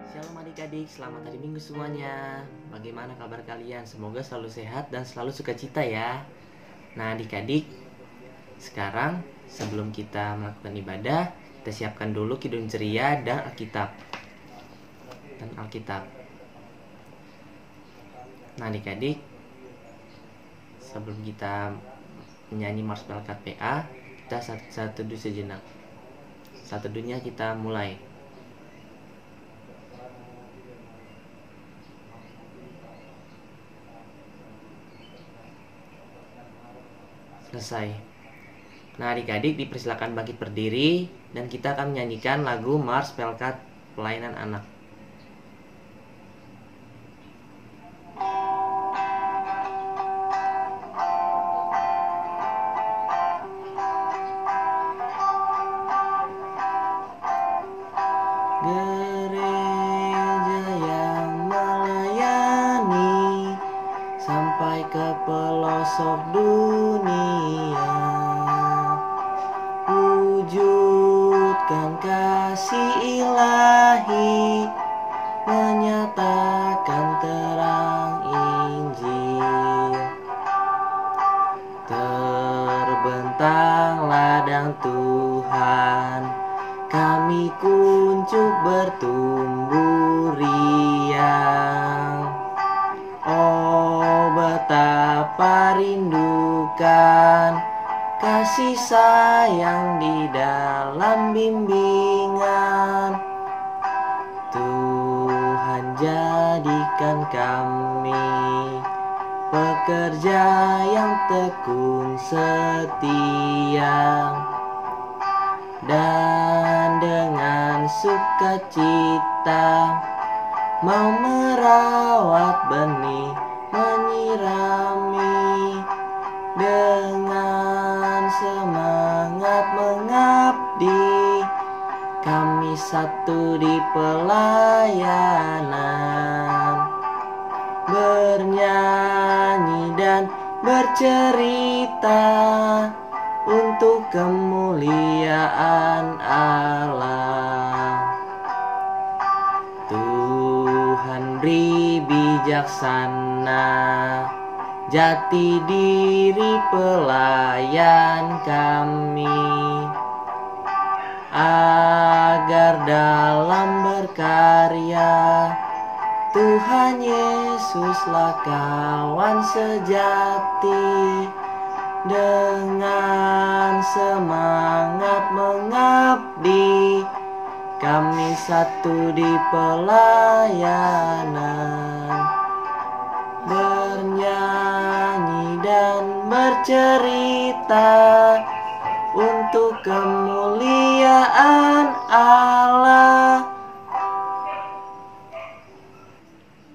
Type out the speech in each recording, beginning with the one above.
Shalom adik-adik, selamat hari Minggu semuanya. Bagaimana kabar kalian? Semoga selalu sehat dan selalu sukacita ya. Nah adik-adik, sekarang sebelum kita melakukan ibadah, kita siapkan dulu Kidung Ceria dan Alkitab. Nah adik-adik, sebelum kita menyanyi Mars Belkat PA, kita satu teduh sejenak. Satu teduhnya kita mulai. Selesai. Nah adik-adik dipersilakan bangkit berdiri dan kita akan menyanyikan lagu Mars Pelkat Pelayanan Anak. Gereja yang melayani sampai ke pelosok dunia, wujudkan kasih ilahi, menyatakan terang Injil. Terbentang ladang Tuhan, kami kuncup bertumbuh riang. Oh betapa rindukan kasih sayang di dalam bimbingan. Tuhan jadikan kami pekerja yang tekun setia, dan dengan sukacita mau merawat benih, menyirami, dengan semangat mengabdi. Kami satu di pelayanan, bernyanyi dan bercerita untuk kemuliaan Allah. Tuhan beri bijaksana, jati diri pelayan kami, agar dalam berkarya Tuhan Yesuslah kawan sejati. Dengan semangat mengabdi, kami satu di pelayanan, bernyanyi dan bercerita untuk kemuliaan Allah.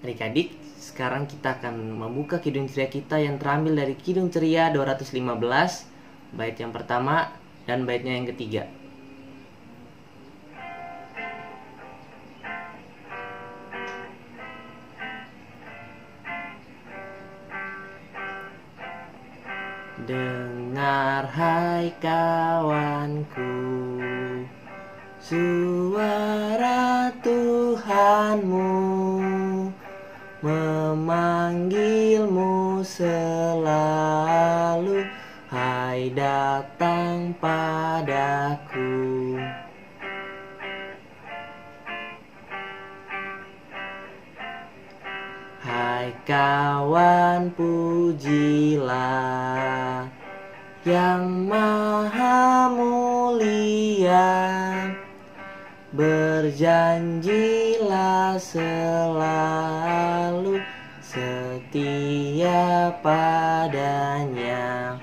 Adik-adik, sekarang kita akan membuka Kidung Ceria kita yang terambil dari Kidung Ceria 215, bait yang pertama dan baitnya yang ketiga. Dengar hai kawanku, suara Tuhanmu memanggilmu selalu, hai datang padaku. Hai kawan, pujilah yang maha mulia, berjanjilah selalu setia padanya.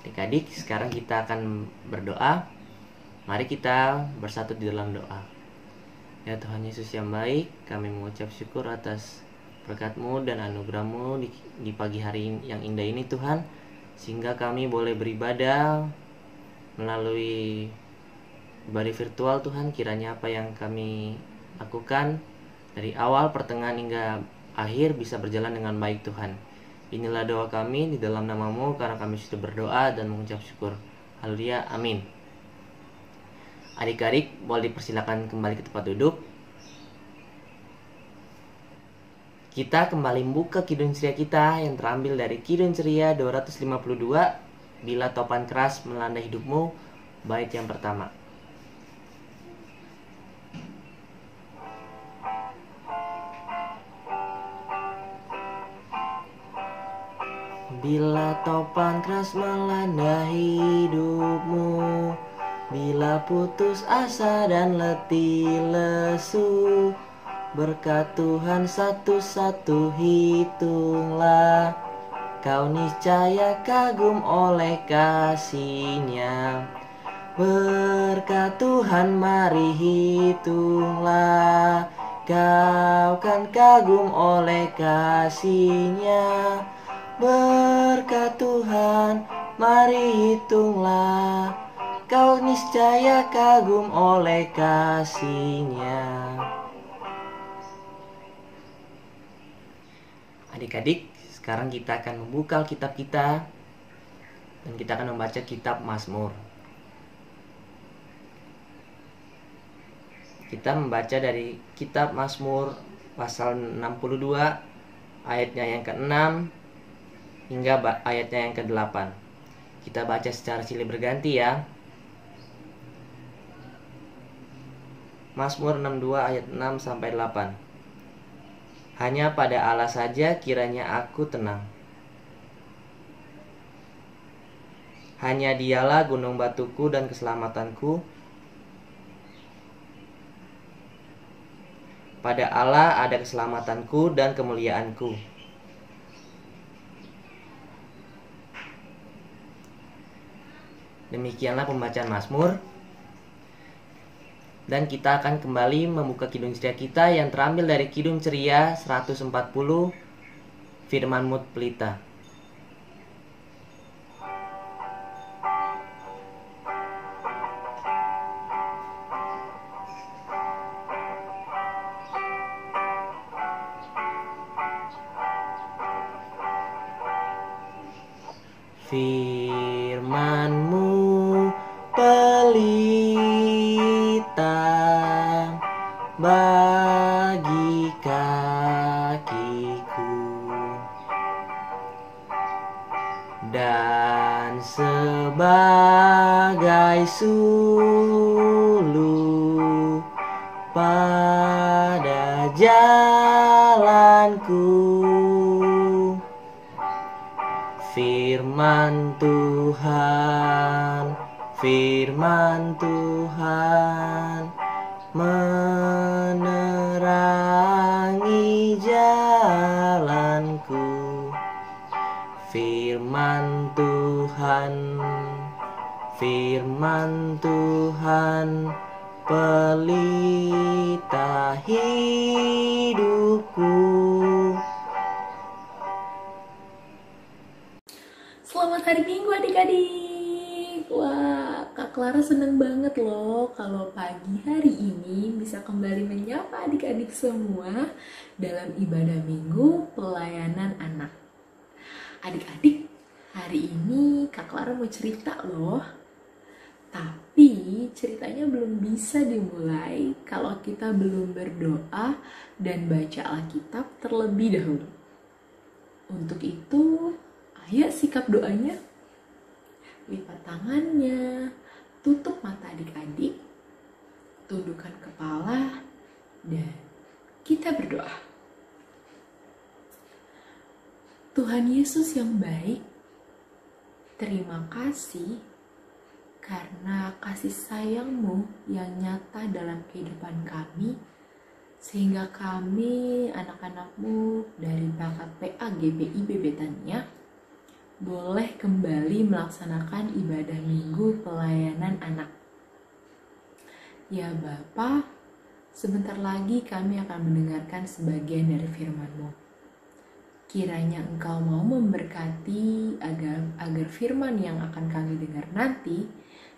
Adik-adik, sekarang kita akan berdoa. Mari kita bersatu di dalam doa. Ya Tuhan Yesus yang baik, kami mengucap syukur atas berkat-Mu dan anugerah-Mu di pagi hari yang indah ini Tuhan, sehingga kami boleh beribadah melalui ibadah virtual Tuhan. Kiranya apa yang kami lakukan dari awal, pertengahan hingga akhir bisa berjalan dengan baik Tuhan. Inilah doa kami di dalam nama-Mu, karena kami sudah berdoa dan mengucap syukur. Haleluya, amin. Adik-adik boleh dipersilakan kembali ke tempat duduk. Kita kembali membuka Kidung Ceria kita yang terambil dari Kidung Ceria 252, Bila Topan Keras Melanda Hidupmu, bait yang pertama. Bila topan keras melanda hidupmu, bila putus asa dan letih lesu, berkat Tuhan satu-satu hitunglah, kau niscaya kagum oleh kasih-Nya. Berkat Tuhan mari hitunglah, kau kan kagum oleh kasih-Nya. Berkat Tuhan mari hitunglah, kau niscaya kagum oleh kasih-Nya. Adik-adik, sekarang kita akan membuka kitab kita dan kita akan membaca kitab Mazmur. Kita membaca dari kitab Mazmur pasal 62 ayatnya yang ke-6 hingga ayatnya yang ke-8. Kita baca secara silih berganti ya. Mazmur 62 ayat 6 sampai 8. Hanya pada Allah saja kiranya aku tenang. Hanya Dialah gunung batuku dan keselamatanku. Pada Allah ada keselamatanku dan kemuliaanku. Demikianlah pembacaan Mazmur. Dan kita akan kembali membuka Kidung Ceria kita yang terambil dari Kidung Ceria 140, Firman Mut Pelita. Firman-Mu pelita bagi kakiku dan sebagai suluh pada jalanku. Firman Tuhan menerangi jalanku. Firman Tuhan pelita hidupku. Selamat hari Minggu adik-adik. Wah, Kak Clara seneng banget loh kalau pagi hari ini bisa kembali menyapa adik-adik semua dalam ibadah minggu pelayanan anak. Adik-adik, hari ini Kak Clara mau cerita loh. Tapi ceritanya belum bisa dimulai kalau kita belum berdoa dan baca Alkitab terlebih dahulu. Untuk itu, ayo sikap doanya. Lipat tangannya, tutup mata adik-adik, tundukkan kepala, dan kita berdoa. Tuhan Yesus yang baik, terima kasih karena kasih sayang-Mu yang nyata dalam kehidupan kami, sehingga kami, anak-anak-Mu dari Bakat PA GBI Betania, boleh kembali melaksanakan ibadah minggu pelayanan anak. Ya Bapa, sebentar lagi kami akan mendengarkan sebagian dari firman-Mu. Kiranya Engkau mau memberkati agar firman yang akan kami dengar nanti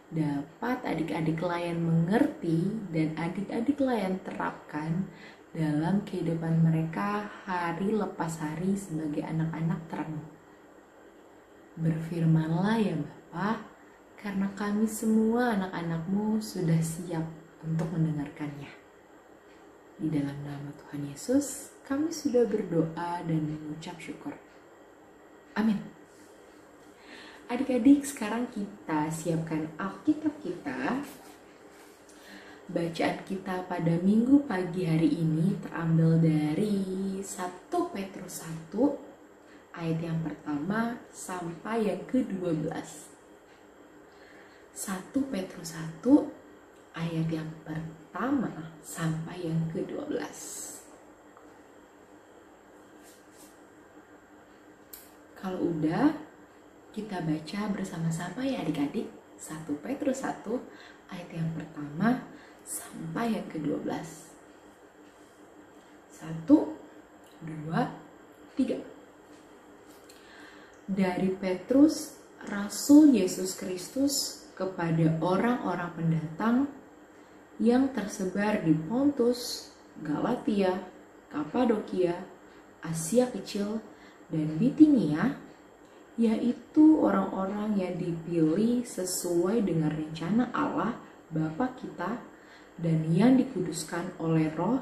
dapat adik-adik layan mengerti dan adik-adik layan terapkan dalam kehidupan mereka hari lepas hari sebagai anak-anak terang. Berfirmanlah ya Bapa, karena kami semua anak-anakmu sudah siap untuk mendengarkannya. Di dalam nama Tuhan Yesus, kami sudah berdoa dan mengucap syukur. Amin. Adik-adik, sekarang kita siapkan Alkitab kita. Bacaan kita pada minggu pagi hari ini terambil dari 1 Petrus 1 ayat yang pertama sampai yang ke-12. 1 Petrus 1 ayat yang pertama sampai yang ke-12. Kalau udah, kita baca bersama-sama ya adik-adik. 1 Petrus 1 ayat yang pertama sampai yang ke-12. 1, 2, 3. Dari Petrus, Rasul Yesus Kristus, kepada orang-orang pendatang yang tersebar di Pontus, Galatia, Kapadokia, Asia Kecil, dan Bitinia, yaitu orang-orang yang dipilih sesuai dengan rencana Allah Bapa kita dan yang dikuduskan oleh Roh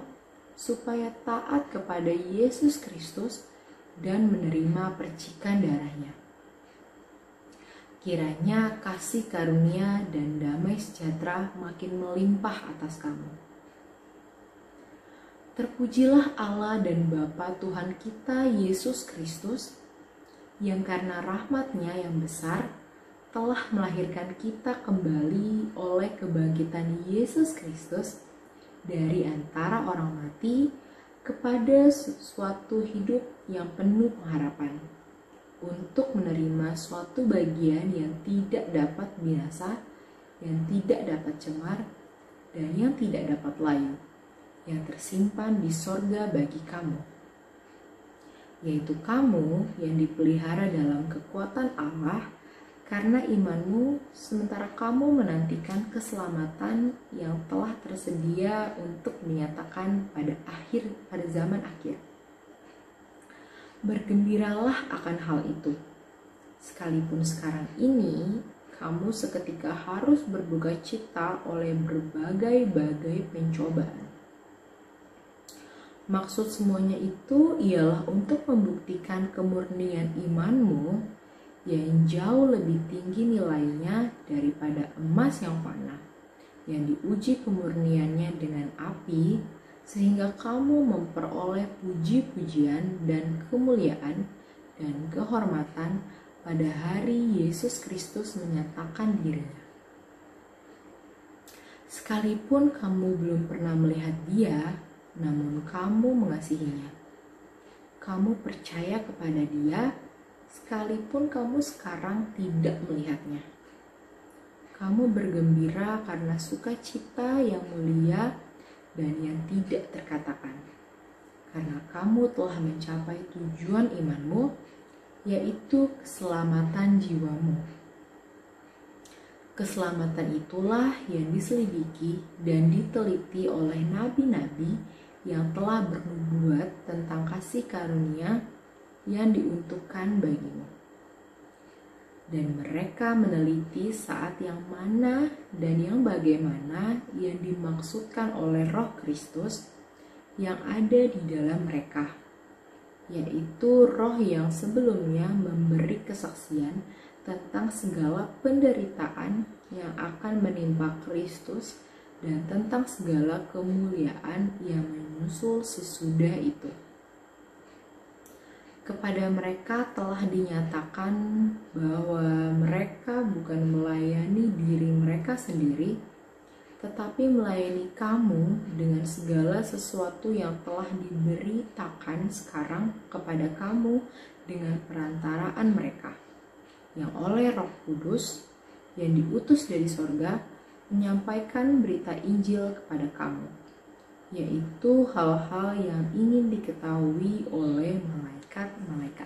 supaya taat kepada Yesus Kristus dan menerima percikan darahnya. Kiranya kasih karunia dan damai sejahtera makin melimpah atas kamu. Terpujilah Allah dan Bapa Tuhan kita Yesus Kristus, yang karena rahmat-Nya yang besar telah melahirkan kita kembali oleh kebangkitan Yesus Kristus dari antara orang mati kepada suatu hidup yang penuh pengharapan, untuk menerima suatu bagian yang tidak dapat binasa, yang tidak dapat cemar, dan yang tidak dapat layu, yang tersimpan di sorga bagi kamu, yaitu kamu yang dipelihara dalam kekuatan Allah karena imanmu, sementara kamu menantikan keselamatan yang telah tersedia untuk dinyatakan pada zaman akhir. Bergembiralah akan hal itu, sekalipun sekarang ini kamu seketika harus berduka cita oleh berbagai-bagai pencobaan. Maksud semuanya itu ialah untuk membuktikan kemurnian imanmu yang jauh lebih tinggi nilainya daripada emas yang fana, yang diuji kemurniannya dengan api, sehingga kamu memperoleh puji-pujian dan kemuliaan dan kehormatan pada hari Yesus Kristus menyatakan dirinya. Sekalipun kamu belum pernah melihat Dia, namun kamu mengasihinya. Kamu percaya kepada Dia, sekalipun kamu sekarang tidak melihatnya. Kamu bergembira karena sukacita yang mulia dan yang tidak terkatakan, karena kamu telah mencapai tujuan imanmu, yaitu keselamatan jiwamu. Keselamatan itulah yang diselidiki dan diteliti oleh nabi-nabi yang telah bernubuat tentang kasih karunia yang diuntukkan bagimu. Dan mereka meneliti saat yang mana dan yang bagaimana yang dimaksudkan oleh Roh Kristus yang ada di dalam mereka, yaitu Roh yang sebelumnya memberi kesaksian tentang segala penderitaan yang akan menimpa Kristus dan tentang segala kemuliaan yang menyusul sesudah itu. Kepada mereka telah dinyatakan bahwa mereka bukan melayani diri mereka sendiri, tetapi melayani kamu dengan segala sesuatu yang telah diberitakan sekarang kepada kamu dengan perantaraan mereka, yang oleh Roh Kudus yang diutus dari sorga menyampaikan berita Injil kepada kamu, yaitu hal-hal yang ingin diketahui oleh malaikat-malaikat.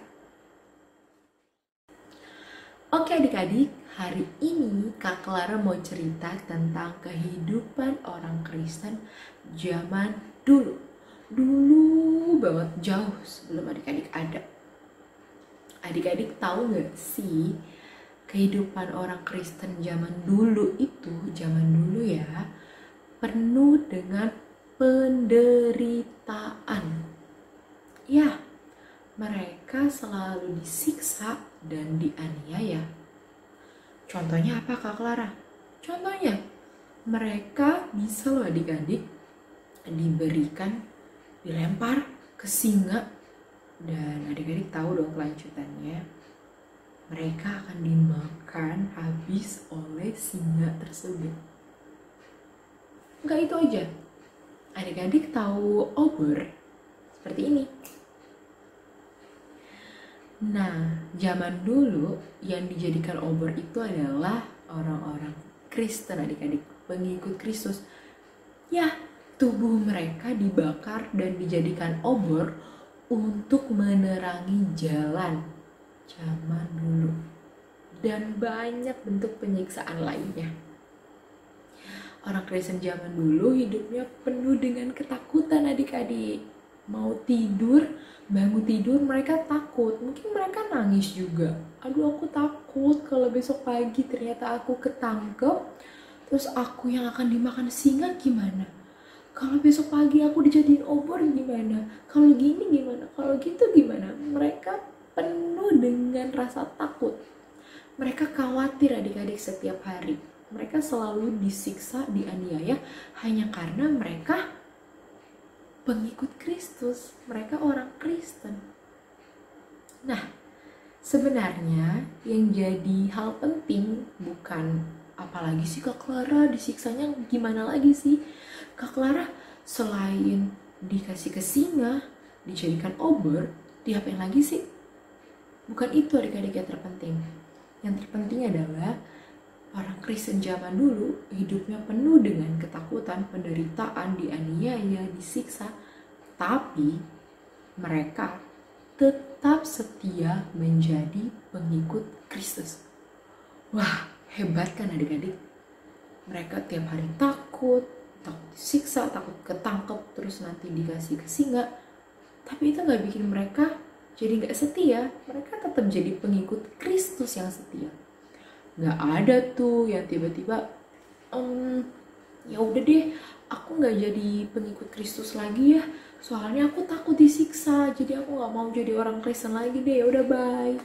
Oke adik-adik, hari ini Kak Clara mau cerita tentang kehidupan orang Kristen zaman dulu. Dulu banget, jauh sebelum adik-adik ada. Adik-adik tahu gak sih kehidupan orang Kristen zaman dulu ya, penuh dengan penderitaan. Ya, mereka selalu disiksa dan dianiaya. Contohnya apa Kak Clara? Contohnya, mereka bisa loh adik-adik dilempar ke singa, dan adik-adik tahu dong kelanjutannya. Mereka akan dimakan habis oleh singa tersebut. Enggak itu aja. Adik-adik tahu obor seperti ini. Nah, zaman dulu yang dijadikan obor itu adalah orang-orang Kristen, adik-adik, pengikut Kristus. Ya, tubuh mereka dibakar dan dijadikan obor untuk menerangi jalan zaman dulu. Dan banyak bentuk penyiksaan lainnya. Orang Kristen zaman dulu hidupnya penuh dengan ketakutan, adik-adik. Mau tidur, bangun tidur mereka takut. Mungkin mereka nangis juga. Aduh, aku takut kalau besok pagi ternyata aku ketangkep, terus aku yang akan dimakan singa gimana? Kalau besok pagi aku dijadiin obor gimana? Kalau gini gimana? Kalau gitu gimana? Mereka penuh dengan rasa takut. Mereka khawatir, adik-adik, setiap hari. Mereka selalu disiksa, dianiaya hanya karena mereka pengikut Kristus. Mereka orang Kristen. Nah, sebenarnya yang jadi hal penting bukan apalagi sih Kak Clara disiksanya gimana lagi sih? Kak Clara selain dikasih ke singa, dijadikan obor, diapain lagi sih? Bukan itu adik-adik yang terpenting. Yang terpenting adalah orang Kristen zaman dulu hidupnya penuh dengan ketakutan, penderitaan, dianiaya, disiksa, tapi mereka tetap setia menjadi pengikut Kristus. Wah, hebat kan adik-adik? Mereka tiap hari takut disiksa, takut ketangkep, terus nanti dikasih ke singa. Tapi itu gak bikin mereka jadi gak setia. Mereka tetap jadi pengikut Kristus yang setia. Gak ada tuh yang tiba-tiba ya udah deh, aku gak jadi pengikut Kristus lagi ya, soalnya aku takut disiksa, jadi aku gak mau jadi orang Kristen lagi deh, udah bye.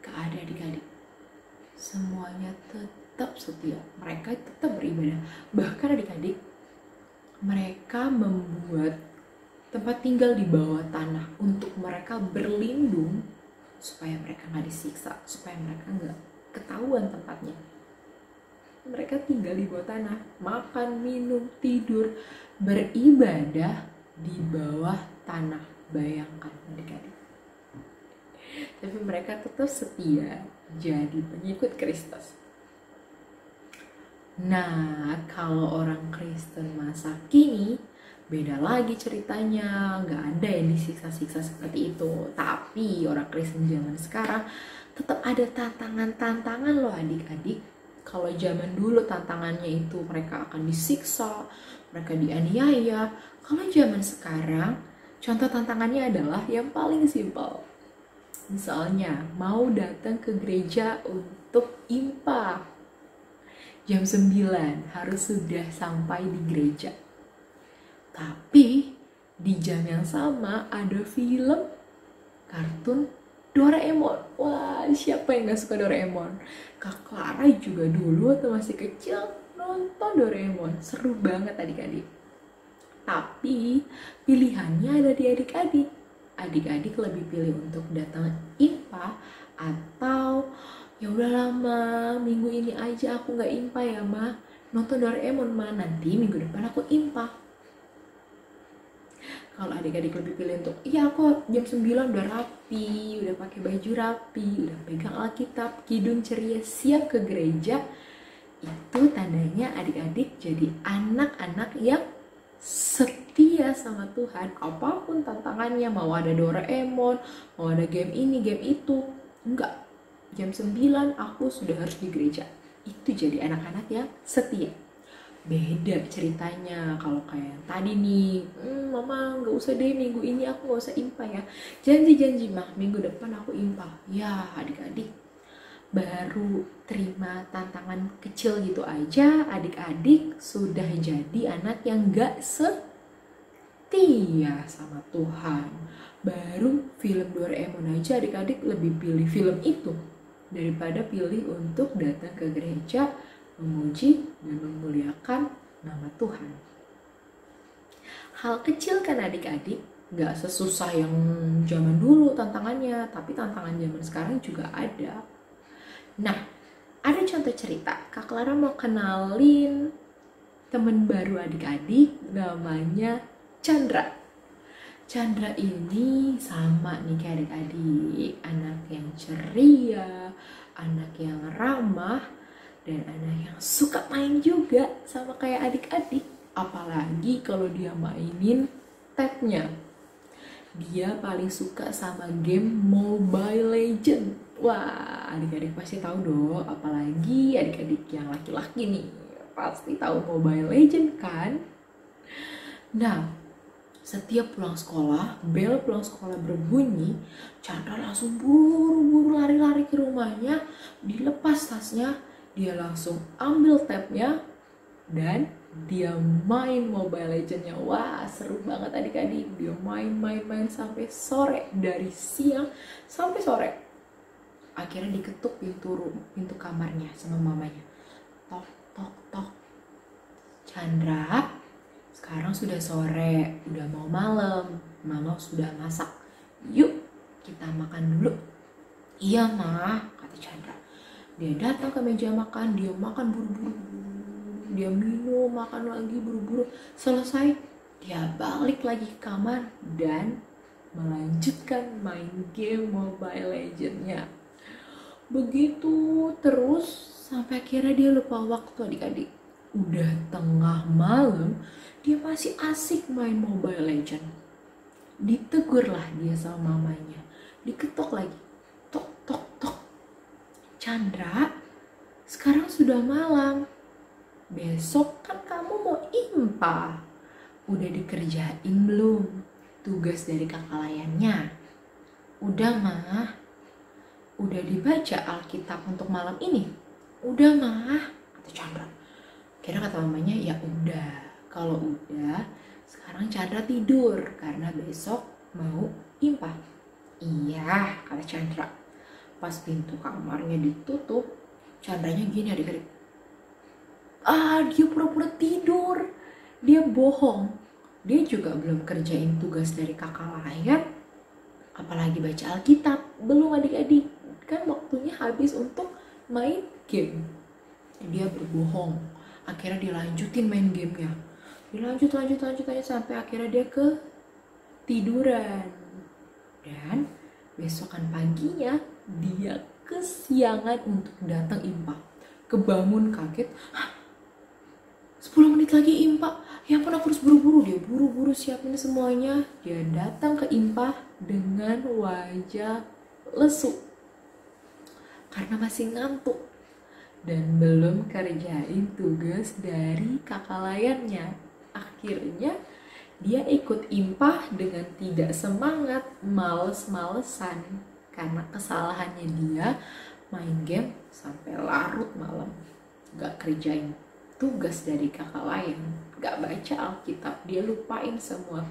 Gak ada adik-adik. Semuanya tetap setia. Mereka tetap beribadah. Bahkan adik-adik, mereka membuat tempat tinggal di bawah tanah untuk mereka berlindung supaya mereka gak disiksa, supaya mereka gak ketahuan tempatnya. Mereka tinggal di bawah tanah, makan, minum, tidur, beribadah di bawah tanah. Bayangkan adik-adik. Tapi mereka tetap setia jadi pengikut Kristus. Nah, kalau orang Kristen masa kini beda lagi ceritanya. Gak ada yang disiksa-siksa seperti itu. Tapi orang Kristen zaman sekarang tetap ada tantangan-tantangan loh adik-adik. Kalau zaman dulu tantangannya itu mereka akan disiksa, mereka dianiaya. Kalau zaman sekarang, contoh tantangannya adalah yang paling simpel. Misalnya, mau datang ke gereja untuk IMPA. Jam 9 harus sudah sampai di gereja. Tapi di jam yang sama ada film kartun Doraemon. Wah, siapa yang gak suka Doraemon? Kak Clara juga dulu waktu masih kecil nonton Doraemon. Seru banget adik-adik. Tapi pilihannya ada di adik-adik. Adik-adik lebih pilih untuk datang IMPA atau ya udah lama minggu ini aja aku nggak IMPA ya Ma, nonton Doraemon Ma, nanti minggu depan aku IMPA. Kalau adik-adik lebih pilih untuk iya aku jam 9 udah rapi, udah pakai baju rapi, udah pegang Alkitab, kidung ceria, siap ke gereja, itu tandanya adik-adik jadi anak-anak yang setia sama Tuhan. Apapun tantangannya, mau ada Doraemon, mau ada game ini, game itu, enggak, jam 9 aku sudah harus di gereja. Itu jadi anak-anak yang setia. Beda ceritanya kalau kayak tadi nih, Mama gak usah deh minggu ini aku gak usah IMPA ya, janji-janji Mah minggu depan aku IMPA. Ya adik-adik, baru terima tantangan kecil gitu aja, adik-adik sudah jadi anak yang gak setia sama Tuhan. Baru film Doraemon aja adik-adik lebih pilih film itu daripada pilih untuk datang ke gereja, memuji dan memuliakan nama Tuhan. Hal kecil kan adik-adik, gak sesusah yang zaman dulu tantangannya, tapi tantangan zaman sekarang juga ada. Nah, ada contoh cerita. Kak Clara mau kenalin temen baru adik-adik, namanya Chandra. Chandra ini sama nih kayak adik-adik, anak yang ceria, anak yang ramah, dan anak yang suka main juga sama kayak adik-adik. Apalagi kalau dia mainin tabnya. Dia paling suka sama game Mobile Legends. Wah, adik-adik pasti tahu dong, apalagi adik-adik yang laki-laki nih, pasti tahu Mobile Legends kan? Nah, setiap pulang sekolah, bel pulang sekolah berbunyi, Chandra langsung buru-buru lari-lari ke rumahnya, dilepas tasnya, dia langsung ambil tabnya, dan dia main Mobile Legends-nya. Wah, seru banget adik-adik. Dia main sampai sore, dari siang sampai sore. Akhirnya diketuk pintu kamarnya sama mamanya. Tok, tok, tok. Chandra, sekarang sudah sore, udah mau malam. Mama sudah masak. Yuk, kita makan dulu. Iya, Ma, kata Chandra. Dia datang ke meja makan, dia makan buru-buru. Dia minum, makan lagi buru-buru. Selesai, dia balik lagi ke kamar dan melanjutkan main game Mobile Legends-nya. Begitu terus sampai akhirnya dia lupa waktu adik-adik. Udah tengah malam, dia masih asik main Mobile Legends. Ditegurlah dia sama mamanya. Diketok lagi. Tok, tok, tok. Chandra, sekarang sudah malam. Besok kan kamu mau IMPA. Udah dikerjain belum tugas dari kakak layannya? Udah, Mah. Udah dibaca Alkitab untuk malam ini? Udah, Mah, kata Chandra. Kira kata mamanya, ya udah. Kalau udah, sekarang Chandra tidur karena besok mau IMPA. Iya, kata Chandra. Pas pintu kamarnya ditutup, Chandranya gini adik-adik. Dia pura-pura tidur. Dia bohong. Dia juga belum kerjain tugas dari kakak layan, apalagi baca Alkitab. Belum adik-adik, kan waktunya habis untuk main game. Dia berbohong. Akhirnya dilanjutin main gamenya. Dilanjut sampai akhirnya dia ketiduran. Dan besokan paginya dia kesiangan untuk datang IMPA. Kebangun kaget, 10 menit lagi IMPA. Ya ampun, aku harus buru-buru. Dia buru-buru siapin semuanya. Dia datang ke IMPA dengan wajah lesu karena masih ngantuk dan belum kerjain tugas dari kakak layannya. Akhirnya dia ikut IMPA dengan tidak semangat, males-malesan karena kesalahannya dia main game sampai larut malam, gak kerjain tugas dari kakak layan, gak baca Alkitab. Dia lupain semua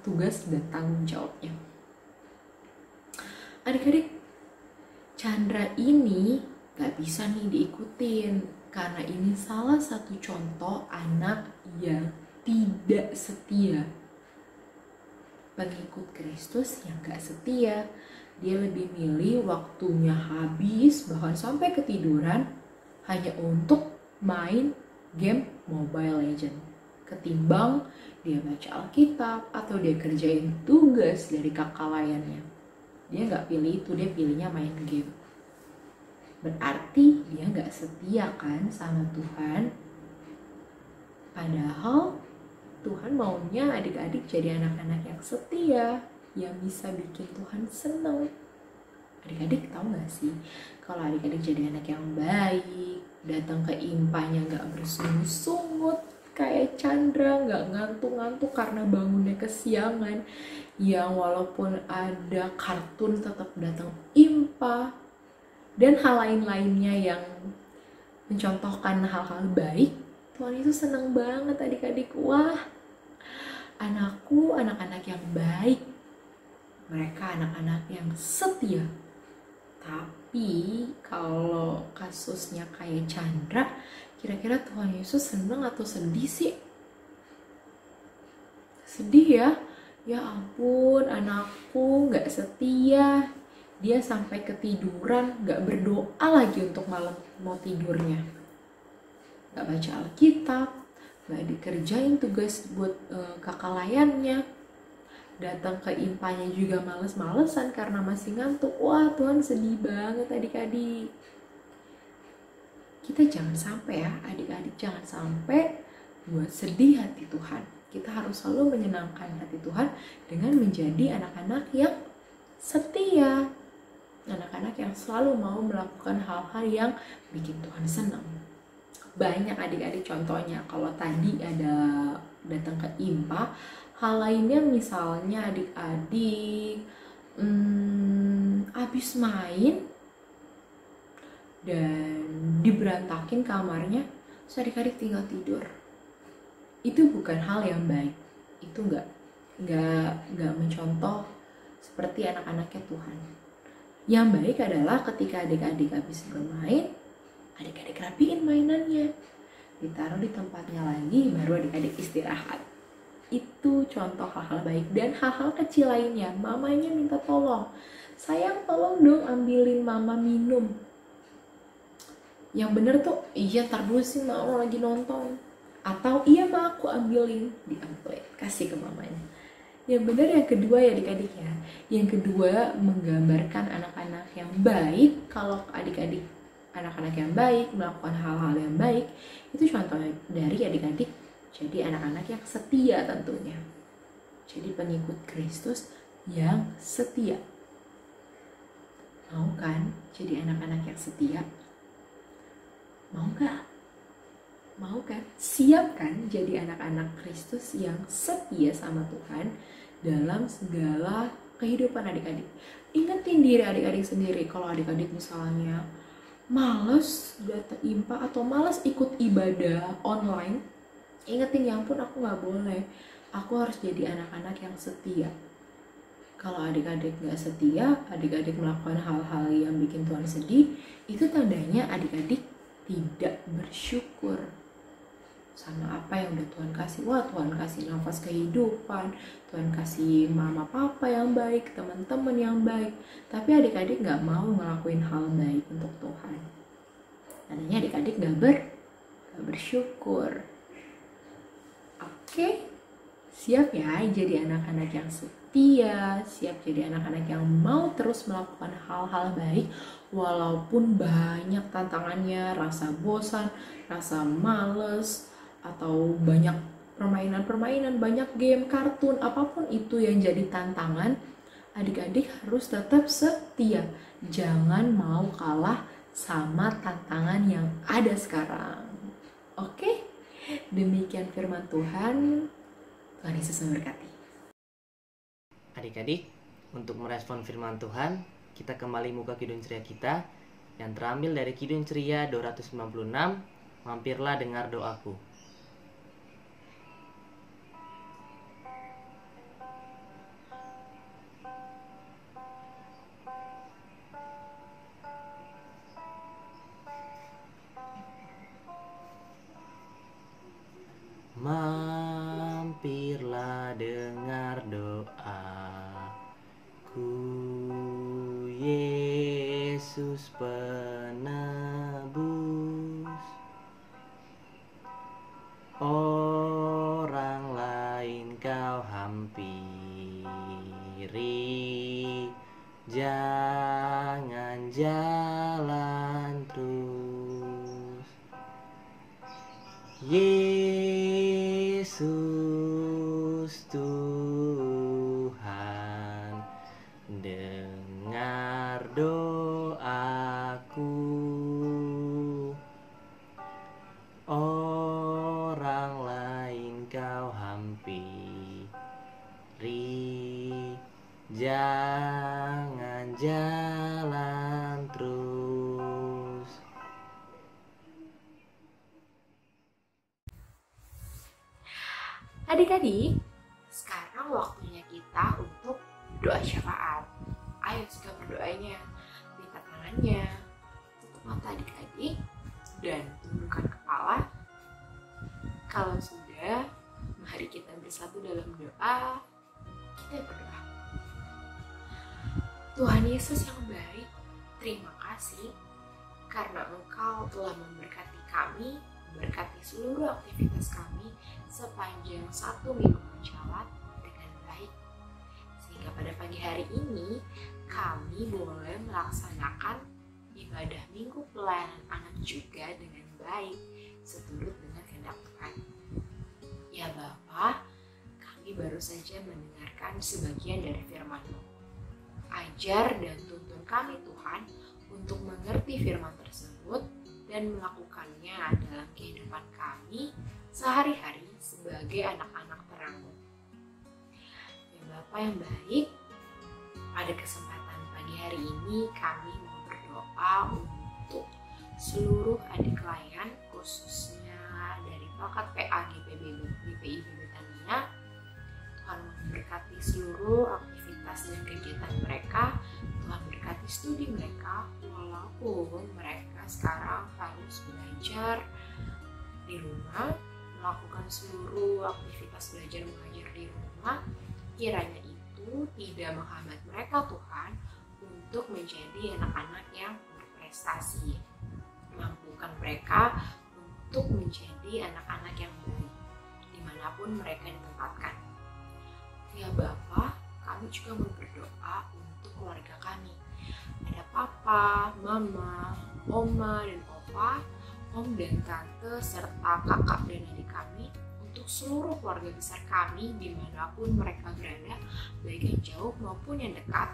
tugas dan tanggung jawabnya. Adik-adik, Chandra ini gak bisa nih diikutin karena ini salah satu contoh anak yang tidak setia, pengikut Kristus yang gak setia. Dia lebih milih waktunya habis, bahkan sampai ketiduran, hanya untuk main game Mobile Legends, ketimbang dia baca Alkitab atau dia kerjain tugas dari kakak layannya. Dia gak pilih itu, dia pilihnya main game. Berarti dia gak setia kan sama Tuhan. Padahal Tuhan maunya adik-adik jadi anak-anak yang setia, yang bisa bikin Tuhan senang. Adik-adik tahu gak sih, kalau adik-adik jadi anak yang baik, datang ke IMPA-nya gak bersungut-sungut kayak Chandra, gak ngantuk-ngantuk karena bangunnya kesiangan, yang walaupun ada kartun tetap datang IMPA, dan hal lain-lainnya yang mencontohkan hal-hal baik, Tuhan Yesus senang banget adik-adik. Wah, anakku anak-anak yang baik, mereka anak-anak yang setia. Tapi kalau kasusnya kayak Chandra, kira-kira Tuhan Yesus senang atau sedih sih? Sedih ya? Ya ampun, anakku gak setia. Dia sampai ketiduran, gak berdoa lagi untuk malam mau tidurnya. Gak baca Alkitab, gak dikerjain tugas buat kakak layannya. Datang ke impanya juga males-malesan karena masih ngantuk. Wah, Tuhan sedih banget adik-adik. Kita jangan sampai ya, adik-adik jangan sampai buat sedih hati Tuhan. Kita harus selalu menyenangkan hati Tuhan dengan menjadi anak-anak yang setia. Anak-anak yang selalu mau melakukan hal-hal yang bikin Tuhan senang. Banyak adik-adik contohnya. Kalau tadi ada datang ke IMPA, hal lainnya misalnya adik-adik habis main dan diberantakin kamarnya, terus adik-adik tinggal tidur. Itu bukan hal yang baik. Itu nggak mencontoh seperti anak-anaknya Tuhan. Yang baik adalah ketika adik-adik habis bermain, adik-adik rapiin mainannya, ditaruh di tempatnya lagi, baru adik-adik istirahat. Itu contoh hal-hal baik. Dan hal-hal kecil lainnya, mamanya minta tolong, sayang tolong dong ambilin mama minum. Yang bener tuh, iya ntar dulu sih mau lagi nonton. Atau iya ma aku ambilin, diambil kasih ke mamanya. Yang benar yang kedua ya adik-adik ya. Yang kedua menggambarkan anak-anak yang baik. Kalau adik-adik anak-anak yang baik melakukan hal-hal yang baik, itu contoh dari adik-adik jadi anak-anak yang setia tentunya. Jadi pengikut Kristus yang setia. Mau kan jadi anak-anak yang setia? Mau gak? Mau kan? Siap kan jadi anak-anak Kristus yang setia sama Tuhan dalam segala kehidupan adik-adik. Ingetin diri adik-adik sendiri. Kalau adik-adik misalnya males datang IMPA atau males ikut ibadah online, ingetin, ya ampun aku gak boleh. Aku harus jadi anak-anak yang setia. Kalau adik-adik gak setia, adik-adik melakukan hal-hal yang bikin Tuhan sedih, itu tandanya adik-adik tidak bersyukur sama apa yang udah Tuhan kasih. Wah, Tuhan kasih nafas kehidupan, Tuhan kasih mama papa yang baik, teman-teman yang baik, tapi adik-adik gak mau ngelakuin hal baik untuk Tuhan. Tandanya adik-adik gak bersyukur. Oke, siap ya jadi anak-anak yang setia, siap jadi anak-anak yang mau terus melakukan hal-hal baik walaupun banyak tantangannya, rasa bosan, rasa males, atau banyak permainan-permainan, banyak game, kartun, apapun itu yang jadi tantangan, adik-adik harus tetap setia. Jangan mau kalah sama tantangan yang ada sekarang. Oke? Demikian firman Tuhan. Tuhan Yesus memberkati. Adik-adik, untuk merespon firman Tuhan, kita kembali buka Kidung Ceria kita yang terambil dari Kidung Ceria 296, mampirlah dengar doaku. Mampirlah dengar doaku, Yesus penebus. Orang lain kau hampiri, jangan jalan terus. Yesus Tuhan, dengar doaku. Orang lain kau hampiri, jangan jalan terus. Adik-adik, sekarang waktunya kita untuk doa syafaat. Ayo juga berdoanya, lipat tangannya, tutup mata adik-adik, dan tundukkan kepala. Kalau sudah, mari kita bersatu dalam doa. Kita berdoa. Tuhan Yesus yang baik, terima kasih karena Engkau telah memberkati kami, memberkati seluruh aktivitas kami sepanjang 1 minggu berjalan dengan baik. Sehingga pada pagi hari ini, kami boleh melaksanakan ibadah minggu pelayanan anak juga dengan baik, seturut dengan kehendak Tuhan. Ya Bapa, kami baru saja mendengarkan sebagian dari firman-Mu. Ajar dan tuntun kami Tuhan untuk mengerti firman tersebut dan melakukannya dalam kehidupan kami sehari-hari sebagai anak-anak terang-Mu. Ya Bapa yang baik, pada kesempatan pagi hari ini kami mau berdoa untuk seluruh adik layan, khususnya dari bakat PA GPIB Betania. Tuhan memberkati seluruh aktivitas dan kegiatan mereka. Tuhan berkati studi mereka, walaupun mereka sekarang harus belajar di rumah, melakukan seluruh aktivitas belajar mengajar di rumah. Kiranya itu tidak menghambat mereka Tuhan untuk menjadi anak-anak yang berprestasi. Mampukan mereka untuk menjadi anak-anak yang baik dimanapun mereka ditempatkan. Ya Bapa, kami juga mau berdoa untuk keluarga kami. Ada papa, mama, oma dan opa, om dan tante, serta kakak dan adik kami, untuk seluruh keluarga besar kami dimanapun mereka berada, baik yang jauh maupun yang dekat.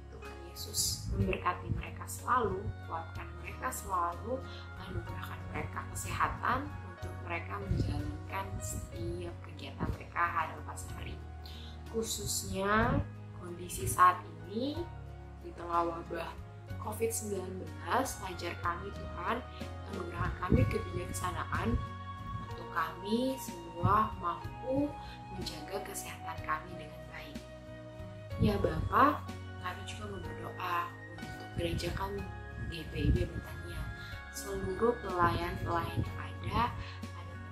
Tuhan Yesus memberkati mereka selalu, kuatkan mereka selalu, anugerahkan mereka kesehatan untuk mereka menjalankan setiap kegiatan mereka hari-hari sehari. Khususnya kondisi saat ini di tengah wabah COVID-19, ajar kami Tuhan, anugerahkan kami kebijaksanaan untuk kami semua mampu menjaga kesehatan kami dengan baik. Ya Bapa, kami juga berdoa untuk gereja kami GPIB Betania, seluruh pelayan-pelayan yang ada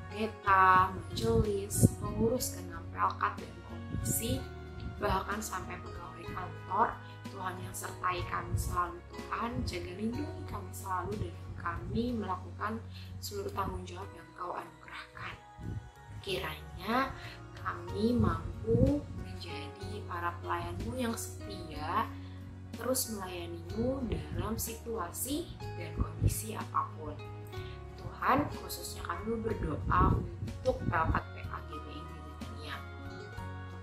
pendeta, majelis, pengurus keenam pelkat dan komisi, bahkan sampai pegawai kantor. Tuhan yang sertai kami selalu Tuhan, jaga lindungi kami selalu dengan kami melakukan seluruh tanggung jawab yang Kau anugerahkan. Kiranya kami mampu menjadi para pelayan-Mu yang setia, terus melayani-Mu dalam situasi dan kondisi apapun. Tuhan, khususnya kami berdoa untuk pelkat PA GPIB Betania, untuk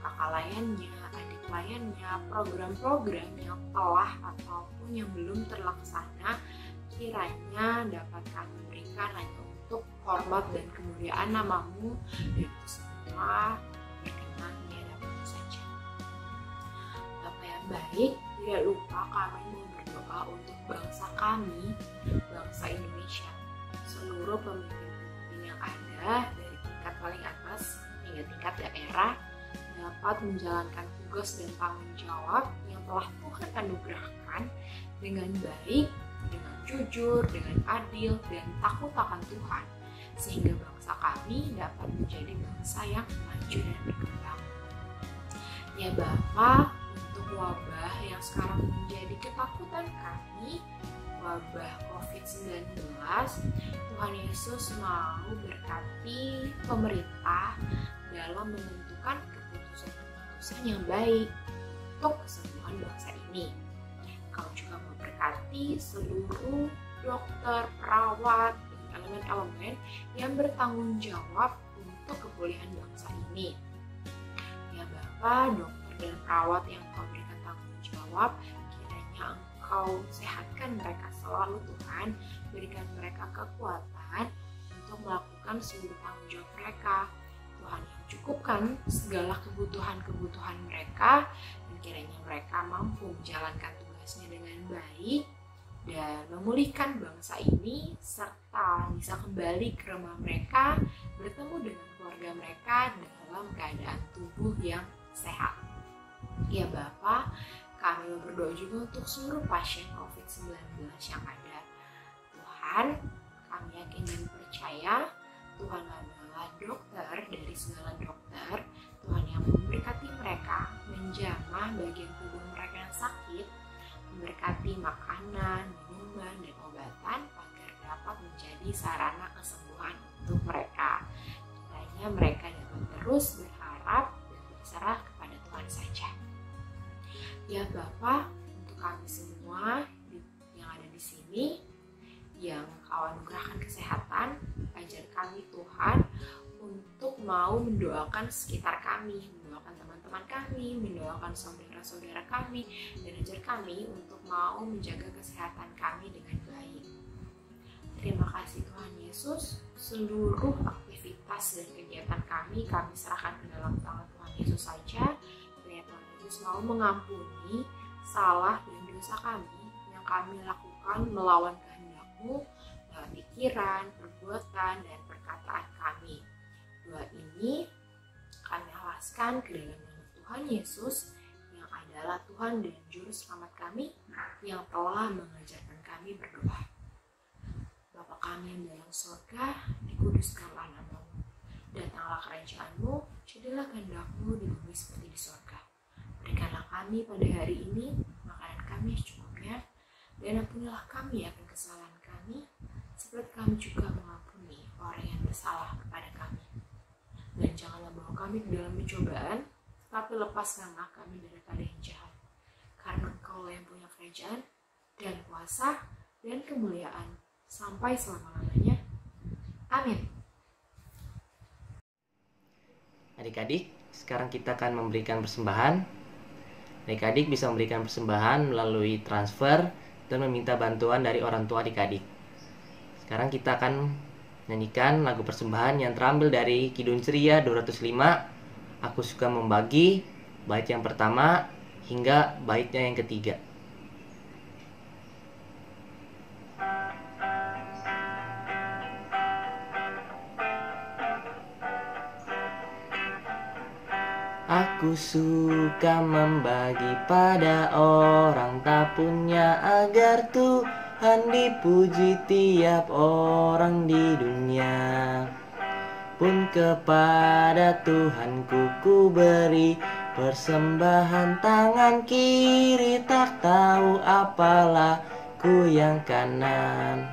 kakak layannya, adik layannya, program-program yang telah ataupun yang belum terlaksana, kiranya dapat kami berikan hanya untuk hormat dan kemuliaan nama-Mu, dan itu semua berkenan di hadapan-Mu saja. Bapa yang baik, tidak lupa kami mau berdoa untuk bangsa kami, bangsa Indonesia, seluruh pemimpin-pemimpin yang ada dari tingkat paling atas hingga tingkat daerah dapat menjalankan tugas dan tanggung jawab yang telah Tuhan anugerahkan dengan baik, dengan jujur, dengan adil, dan takut akan Tuhan, sehingga bangsa kami dapat menjadi bangsa yang maju dan berkembang. Ya Bapa, untuk wabah yang sekarang menjadi ketakutan kami, wabah COVID-19, Tuhan Yesus mau berkati pemerintah dalam menentukan keputusan-keputusan yang baik untuk kesembuhan bangsa ini. Kau juga mau berkati seluruh dokter, perawat, dan elemen-elemen yang bertanggung jawab untuk kepulihan bangsa ini. Ya Bapa, dokter dan perawat yang Kau berikan tanggung jawab, kiranya Engkau sehatkan mereka selalu Tuhan, berikan mereka kekuatan untuk melakukan seluruh tanggung jawab mereka. Tuhan yang cukupkan segala kebutuhan-kebutuhan mereka, dan kiranya mereka mampu menjalankan tugasnya dengan baik dan memulihkan bangsa ini, serta bisa kembali ke rumah mereka, bertemu dengan keluarga mereka dalam keadaan tubuh yang sehat. Ya Bapa, kami berdoa juga untuk seluruh pasien COVID-19 yang ada. Tuhan, kami yakin dan percaya Tuhan adalah dokter dari segala dokter. Tuhan yang memberkati mereka, menjamah bagian tubuh mereka yang sakit, memberkati makanan, minuman, dan obatan agar dapat menjadi sarana kesembuhan untuk mereka. Kiranya mereka dapat terus berharap dan berserah kepada Tuhan saja. Ya Bapa, untuk kami semua yang ada di sini, yang Kau anugerahkan kesehatan, ajar kami Tuhan untuk mau mendoakan sekitar kami, mendoakan teman-teman kami, mendoakan saudara-saudara kami, dan ajar kami untuk mau menjaga kesehatan kami dengan baik. Terima kasih Tuhan Yesus, seluruh aktivitas dan kegiatan kami serahkan ke dalam tangan Tuhan Yesus saja. Kiranya Tuhan Yesus mau mengampuni salah dan dosa kami yang kami lakukan melawan kehendak-Mu dalam pikiran, perbuatan, dan perkataan kami. Doa ini kami alaskan ke dalam nama Tuhan Yesus yang adalah Tuhan dan Juru Selamat kami yang telah mengajarkan kami berdoa. Bapa kami yang dalam surga, dikuduskanlah nama-Mu. Datanglah kerajaan-Mu, jadilah kehendak-Mu di bumi seperti di surga. Berikanlah kami pada hari ini makanan kami secukupnya, dan ampunilah kami akan kesalahan kami, seperti kami juga mengampuni orang yang bersalah kepada kami. Dan janganlah bawa kami ke dalam pencobaan, tetapi lepaskanlah kami daripada yang jahat. Karena Engkau yang punya kerajaan, dan kuasa, dan kemuliaan, sampai selama-lamanya. Amin. Adik-adik, sekarang kita akan memberikan persembahan. Adik-adik bisa memberikan persembahan melalui transfer dan meminta bantuan dari orang tua adik-adik. Sekarang kita akan nyanyikan lagu persembahan yang terambil dari Kidung Ceria 205, Aku Suka Membagi, bait yang pertama hingga baitnya yang ketiga. Aku suka membagi pada orang tak punya, agar Tuhan dipuji tiap orang di dunia. Pun kepada Tuhanku ku beri persembahan, tangan kiri tak tahu apalah ku yang kanan.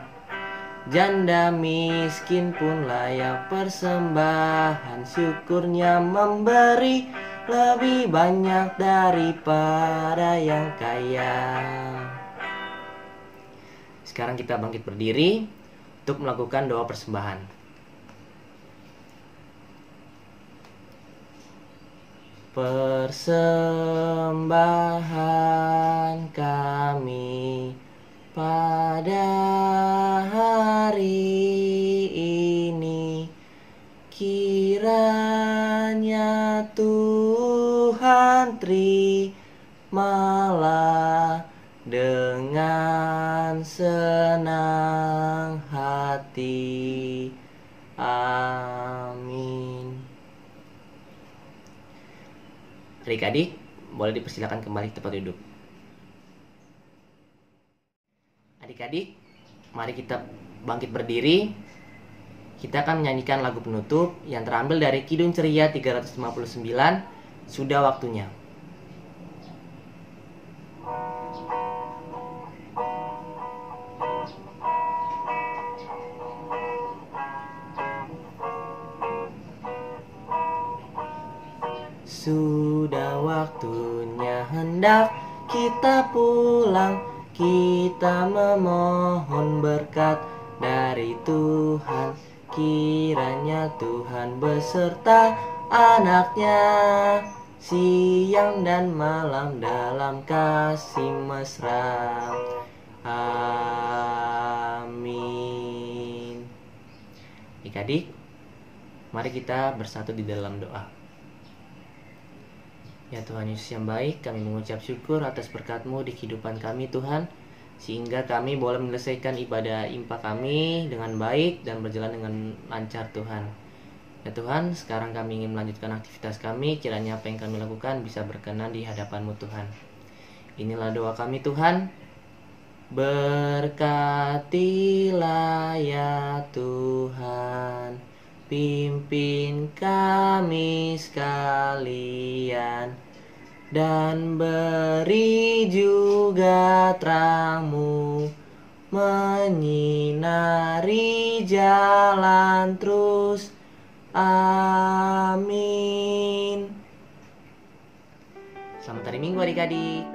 Janda miskin pun layak persembahan, syukurnya memberi lebih banyak daripada yang kaya. Sekarang kita bangkit berdiri untuk melakukan doa persembahan. Persembahan kami pada hari ini, kiranya Tuhan terimalah dengan senang hati. Amin. Adik-adik, boleh dipersilakan kembali ke tempat duduk. Adik-adik, mari kita bangkit berdiri. Kita akan menyanyikan lagu penutup yang terambil dari Kidung Ceria 359, Sudah Waktunya. Sudah waktunya hendak kita pulang, kita memohon berkat dari Tuhan. Kiranya Tuhan beserta anaknya, siang dan malam dalam kasih mesra. Amin. Adik-adik, mari kita bersatu di dalam doa. Ya Tuhan Yesus yang baik, kami mengucap syukur atas berkat-Mu di kehidupan kami Tuhan, sehingga kami boleh menyelesaikan ibadah impak kami dengan baik dan berjalan dengan lancar Tuhan. Ya Tuhan, sekarang kami ingin melanjutkan aktivitas kami. Kiranya apa yang kami lakukan bisa berkenan di hadapan-Mu Tuhan. Inilah doa kami Tuhan. Berkatilah ya Tuhan, pimpin kami sekalian, dan beri juga terang-Mu menyinari jalan terus. Amin. Selamat hari Minggu adik-adik.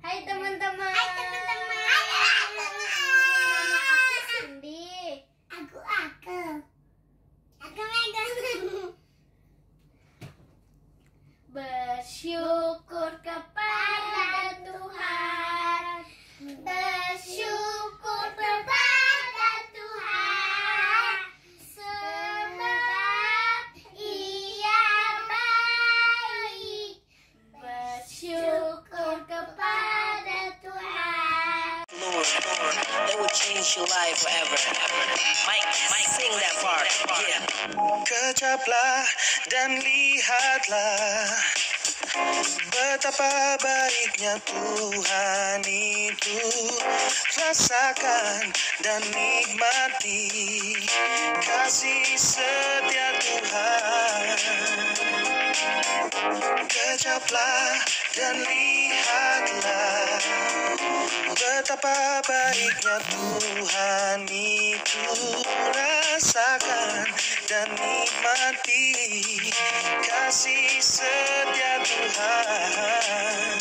Hai teman-teman. Aku Cindy. Aku Megan. Bersyukur kepada Tuhan. Bersyukur kepada Tuhan. Sebab Ia baik. Bersyukur kepada Tuhan. Lord, that will change your life forever. Mike, sing that part. Yeah. Kecaplah dan lihatlah betapa baiknya Tuhan itu. Rasakan dan nikmati kasih setia Tuhan. Kecaplah dan lihatlah betapa baiknya Tuhan itu. Rasakan dan nikmati kasih setia Tuhan.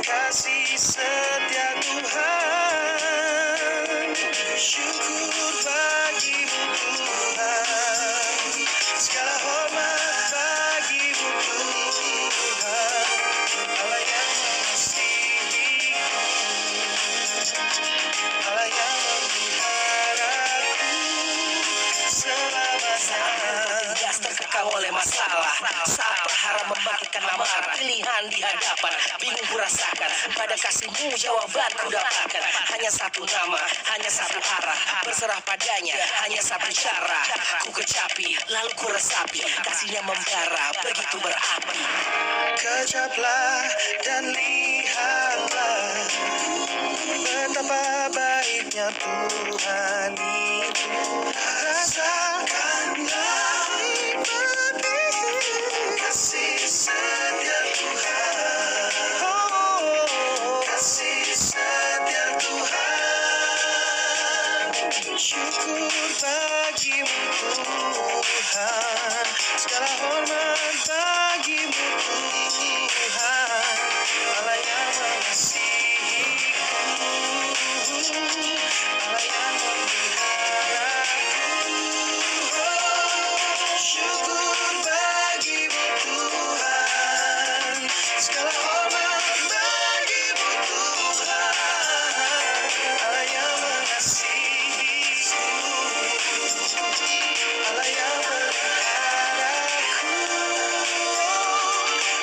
Kasih setia Tuhan. Syukur bagimu Tuhan. Segala hormat bagimu Tuhan. Allah yang mengasihiku, Allah yang memeliharaku selamanya. Gas terkekang oleh masalah, saat berharap membangkitkan amarah, pilihan di hadapan, bingung ku rasakan, pada kasih-Mu jawaban ku dapatkan. Hanya satu nama, hanya satu arah, berserah padanya, hanya satu cara. Ku kecapi, lalu ku resapi, kasih-Nya membara, begitu berapi. Kecaplah dan lihatlah betapa baiknya Tuhan itu. Rasakanlah nikmati kasih setia Tuhan. Oh, kasih setia Tuhan. Syukur bagimu Tuhan. Segala hormat bagimu Tuhan. Allah yang mengasihiku, Allah yang memeliharaku. Syukur bagimu Tuhan. Segala hormat bagimu Tuhan. Allah yang mengasihiku, Allah yang memeliharaku.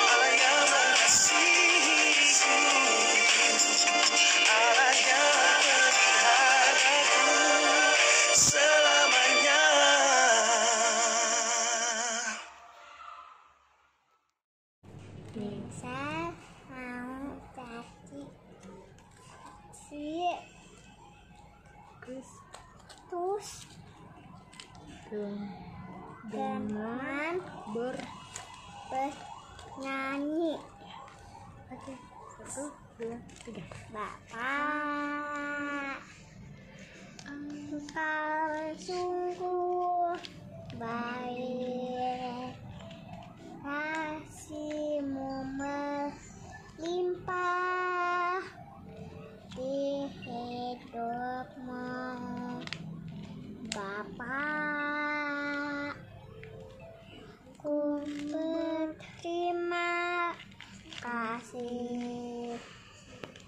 Allah yang mengasihiku, Allah yang memeliharaku selamanya. Bisa mau kasih dengan bernyanyi. Oke, 1, 2, 3. Bapak, engkau sungguh baik, kasih-Mu melimpah di hidupmu, Bapak. Ku berterima kasih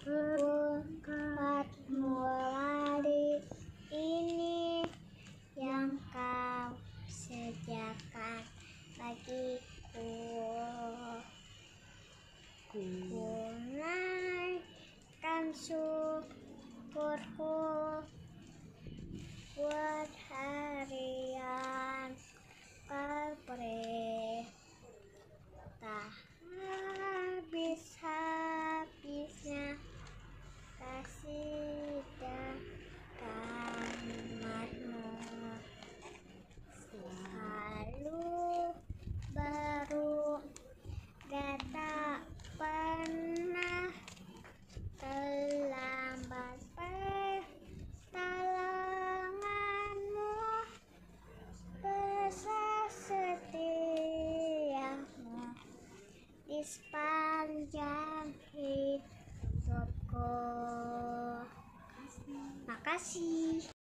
buat mulai ini yang Kau sediakan bagiku. Ku naikkan syukurku buat harian Kau tak habis-habisnya kasih dan rahmat-Mu selalu baru dan tak pernah terlambat. Pertolongan-Mu besar, setia-Mu di sepanjang hidupku. Makasih.